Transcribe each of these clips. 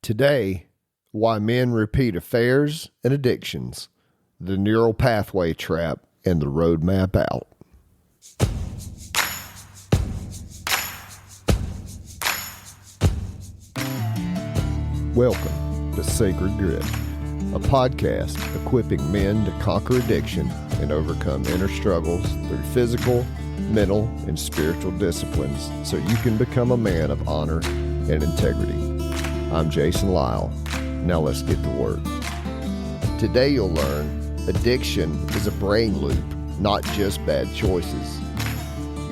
Today, why men repeat affairs and addictions, the neural pathway trap, and the roadmap out. Welcome to Sacred Grit, a podcast equipping men to conquer addiction and overcome inner struggles through physical, mental, and spiritual disciplines so you can become a man of honor and integrity. I'm Jason Lyle. Now let's get to work. Today you'll learn addiction is a brain loop, not just bad choices.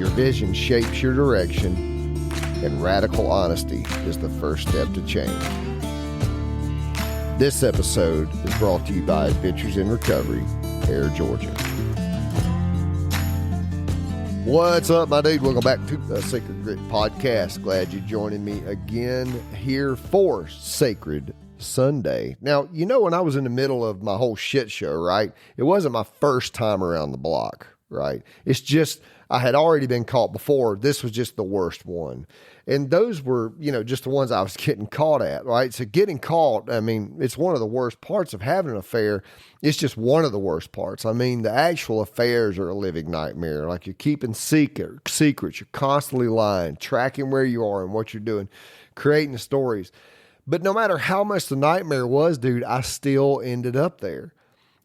Your vision shapes your direction, and radical honesty is the first step to change. This episode is brought to you by Adventures in Recovery, Air, Georgia. What's up, my dude? Welcome back to the Sacred Grit Podcast. Glad you're joining me again here for Sacred Sunday. Now, you know, when I was in the middle of my whole shit show, right? It wasn't my first time around the block, right? It's just, I had already been caught before. This was just the worst one. And those were, you know, just the ones I was getting caught at, right? So getting caught, I mean, it's one of the worst parts of having an affair. It's just one of the worst parts. I mean, the actual affairs are a living nightmare. Like you're keeping secrets, you're constantly lying, tracking where you are and what you're doing, creating stories. But no matter how much the nightmare was, dude, I still ended up there.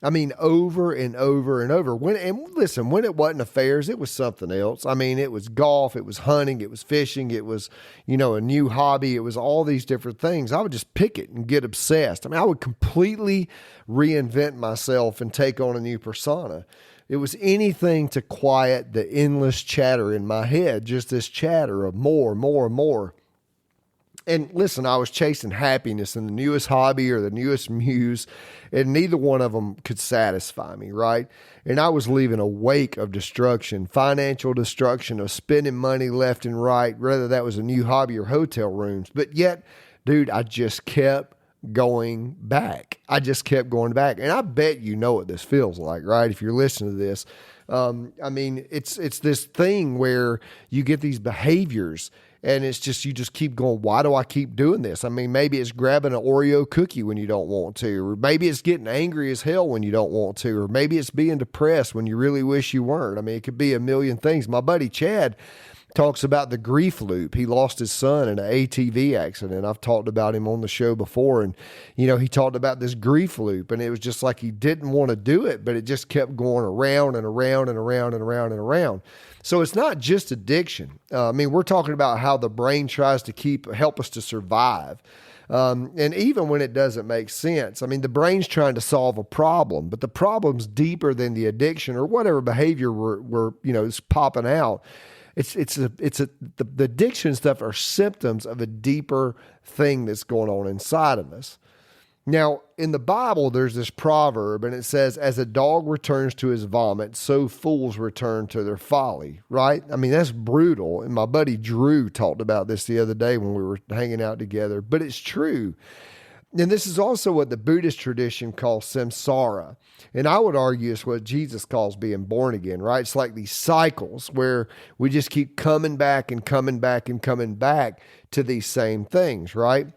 I mean, over and over and over. When it wasn't affairs, it was something else. I mean, it was golf, it was hunting, it was fishing, it was, you know, a new hobby. It was all these different things. I would just pick it and get obsessed. I mean, I would completely reinvent myself and take on a new persona. It was anything to quiet the endless chatter in my head, just this chatter of more. And listen, I was chasing happiness in the newest hobby or the newest muse, and neither one of them could satisfy me, right? And I was leaving a wake of destruction, financial destruction, of spending money left and right, whether that was a new hobby or hotel rooms. But yet, dude, I just kept going back. And I bet you know what this feels like, right? If you're listening to this. I mean, it's this thing where you get these behaviors and it's just, you just keep going, why do I keep doing this? I mean, maybe it's grabbing an Oreo cookie when you don't want to, or maybe it's getting angry as hell when you don't want to, or maybe it's being depressed when you really wish you weren't. I mean, it could be a million things. My buddy Chad talks about the grief loop. He lost his son in an ATV accident. I've talked about him on the show before. And, you know, he talked about this grief loop, and it was just like he didn't want to do it, but it just kept going around and around and around and around and around. So it's not just addiction. I mean, we're talking about how the brain tries to help us to survive. And even when it doesn't make sense, I mean, the brain's trying to solve a problem, but the problem's deeper than the addiction or whatever behavior we're you know, is popping out. The addiction stuff are symptoms of a deeper thing that's going on inside of us. Now, in the Bible, there's this proverb, and it says, as a dog returns to his vomit, so fools return to their folly, right? I mean, that's brutal. And my buddy Drew talked about this the other day when we were hanging out together, but it's true. And this is also what the Buddhist tradition calls samsara. And I would argue it's what Jesus calls being born again, right? It's like these cycles where we just keep coming back and coming back and coming back to these same things, right?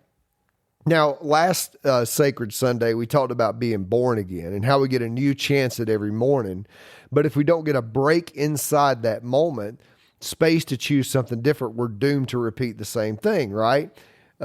Now, last Sacred Sunday, we talked about being born again and how we get a new chance at every morning. But if we don't get a break inside that moment, space to choose something different, we're doomed to repeat the same thing, right?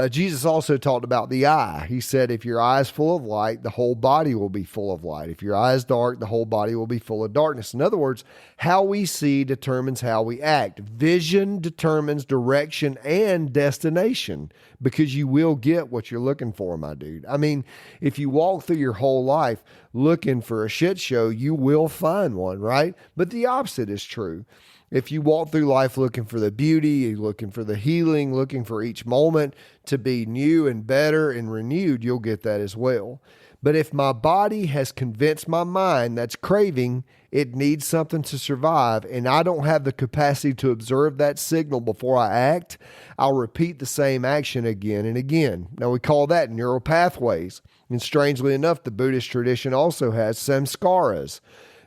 Jesus also talked about the eye. He said, if your eye is full of light, the whole body will be full of light. If your eye is dark, the whole body will be full of darkness. In other words, how we see determines how we act. Vision determines direction and destination, because you will get what you're looking for, my dude. I mean, if you walk through your whole life looking for a shit show, you will find one, right? But the opposite is true. If you walk through life looking for the beauty, looking for the healing, looking for each moment to be new and better and renewed, you'll get that as well. But if my body has convinced my mind that's craving, it needs something to survive, and I don't have the capacity to observe that signal before I act, I'll repeat the same action again and again. Now, we call that neural pathways. And strangely enough, the Buddhist tradition also has samskaras,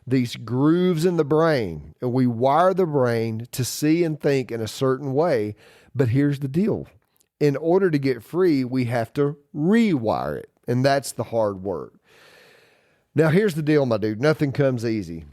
these grooves in the brain, and we wire the brain to see and think in a certain way. But here's the deal. in order to get free, we have to rewire it. And that's the hard work. Now, here's the deal, my dude. Nothing comes easy.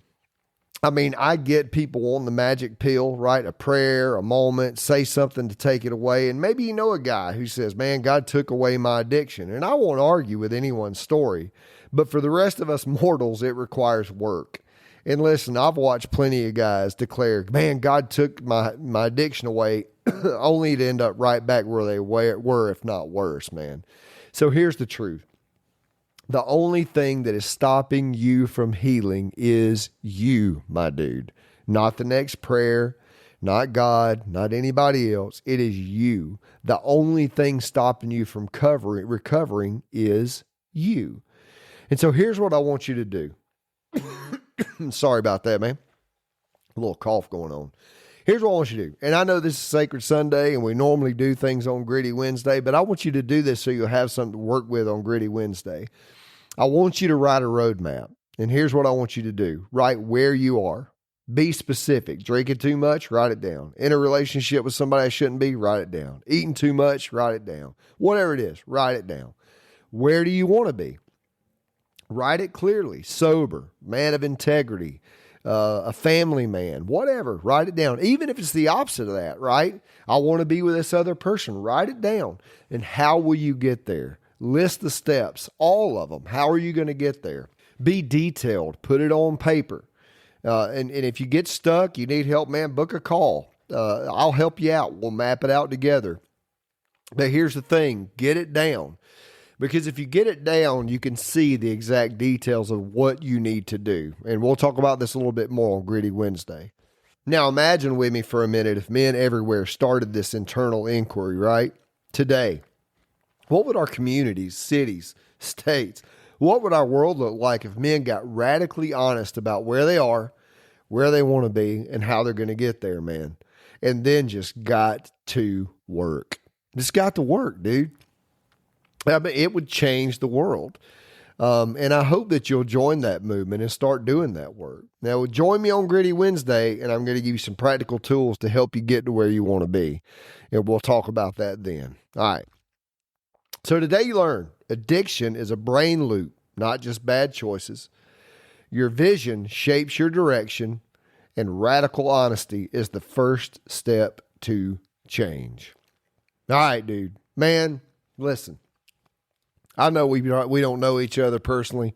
I mean, I get people wanting the magic pill, right? A prayer, a moment, say something to take it away. And maybe you know a guy who says, man, God took away my addiction. And I won't argue with anyone's story. But for the rest of us mortals, it requires work. And listen, I've watched plenty of guys declare, man, God took my addiction away, only to end up right back where they were, if not worse, man. So here's the truth. The only thing that is stopping you from healing is you, my dude. Not the next prayer, not God, not anybody else. It is you. The only thing stopping you from recovering is you. And so here's what I want you to do. Sorry about that, man. A little cough going on. Here's what I want you to do. And I know this is Sacred Sunday and we normally do things on Gritty Wednesday, but I want you to do this so you'll have something to work with on Gritty Wednesday. I want you to write a roadmap. And here's what I want you to do. Write where you are. Be specific. Drinking too much? Write it down. In a relationship with somebody I shouldn't be? Write it down. Eating too much? Write it down. Whatever it is, write it down. Where do you want to be? Write it clearly. Sober, man of integrity, a family man, whatever. Write it down. Even if it's the opposite of that, right? I want to be with this other person. Write it down. And how will you get there? List the steps, all of them. How are you going to get there? Be detailed. Put it on paper. And if you get stuck, you need help, man, book a call. I'll help you out. We'll map it out together. But here's the thing. Get it down. Because if you get it down, you can see the exact details of what you need to do. And we'll talk about this a little bit more on Gritty Wednesday. Now imagine with me for a minute if men everywhere started this internal inquiry, right? Today, what would our communities, cities, states, what would our world look like if men got radically honest about where they are, where they want to be, and how they're going to get there, man? And then just got to work. Just got to work, dude. I mean, it would change the world. And I hope that you'll join that movement and start doing that work. Now, join me on Gritty Wednesday, and I'm going to give you some practical tools to help you get to where you want to be. And we'll talk about that then. All right. So today you learn addiction is a brain loop, not just bad choices. Your vision shapes your direction, and radical honesty is the first step to change. All right, dude. Man, listen. I know we don't know each other personally,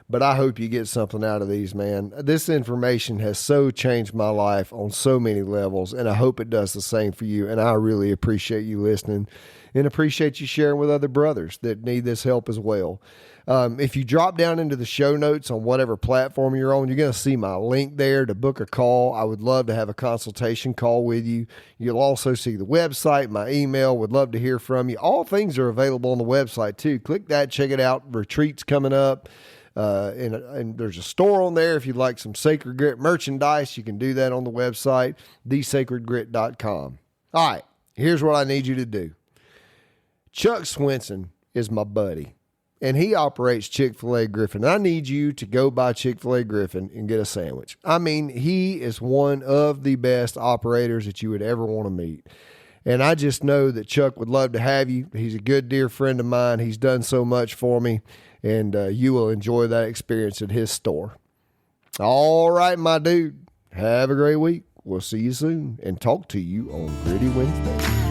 but I hope you get something out of these, man. This information has so changed my life on so many levels, and I hope it does the same for you. And I really appreciate you listening and appreciate you sharing with other brothers that need this help as well. If you drop down into the show notes on whatever platform you're on, you're going to see my link there to book a call. I would love to have a consultation call with you. You'll also see the website, my email. Would love to hear from you. All things are available on the website too. Click that, check it out. Retreats coming up. And there's a store on there. If you'd like some Sacred Grit merchandise, you can do that on the website, thesacredgrit.com. All right, here's what I need you to do. Chuck Swenson is my buddy, and he operates Chick-fil-A Griffin. I need you to go by Chick-fil-A Griffin and get a sandwich. I mean, he is one of the best operators that you would ever want to meet. And I just know that Chuck would love to have you. He's a good, dear friend of mine. He's done so much for me, and you will enjoy that experience at his store. All right, my dude. Have a great week. We'll see you soon and talk to you on Gritty Wednesday.